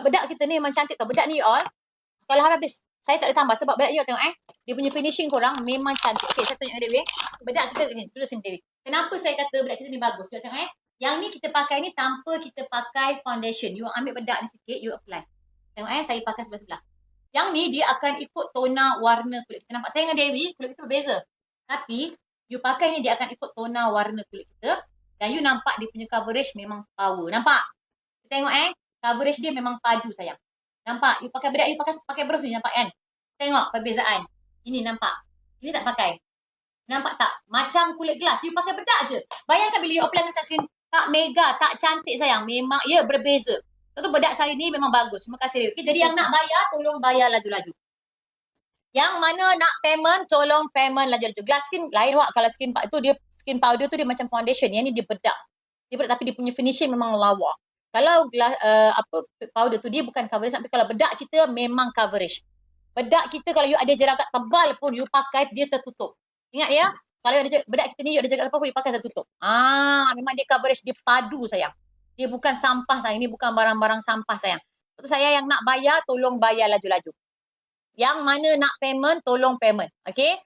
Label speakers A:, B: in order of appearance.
A: bedak kita ni memang cantik tau. Bedak ni you all, kalau habis, saya tak ada tambah sebab bedak you tengok dia punya finishing korang memang cantik. Okay, saya tunjuk Dewi. Bedak kita ni, duduk sini Dewi. Kenapa saya kata bedak kita ni bagus? You tengok yang ni kita pakai ni tanpa kita pakai foundation. You ambil bedak ni sikit, you apply. Tengok saya pakai sebelah-sebelah. Yang ni dia akan ikut tona warna kulit kita. Nampak saya dengan Dewi, kulit kita berbeza. Tapi, you pakai ni dia akan ikut tona warna kulit kita. Dan you nampak dia punya coverage memang power. Nampak? You tengok coverage dia memang padu sayang. Nampak? You pakai bedak, you pakai bros ni, nampak kan? Tengok perbezaan. Ini nampak. Ini tak pakai. Nampak tak? Macam kulit gelas. You pakai bedak je. Bayangkan bila you apply dengan sunscreen, tak mega, tak cantik sayang. Memang, berbeza. Contoh bedak saya ni memang bagus. Terima kasih. Okay, jadi yang nak bayar, tolong bayar laju-laju. Yang mana nak payment, tolong payment laju-laju. Glass skin lain wak. Kalau skin powder tu dia macam foundation. Yang ni dia bedak. Dia bedak tapi dia punya finishing memang lawa. Kalau powder tu dia bukan coverage, tapi kalau bedak kita memang coverage. Bedak kita kalau you ada jeragat tebal pun you pakai dia tertutup. Ingat ya, kalau ada bedak kita ni you ada jeragat tebal pun you pakai tertutup. Memang dia coverage, dia padu sayang. Dia bukan sampah sayang, ini bukan barang-barang sampah sayang. Untuk saya yang nak bayar, tolong bayar laju-laju. Yang mana nak payment, tolong payment. Okay?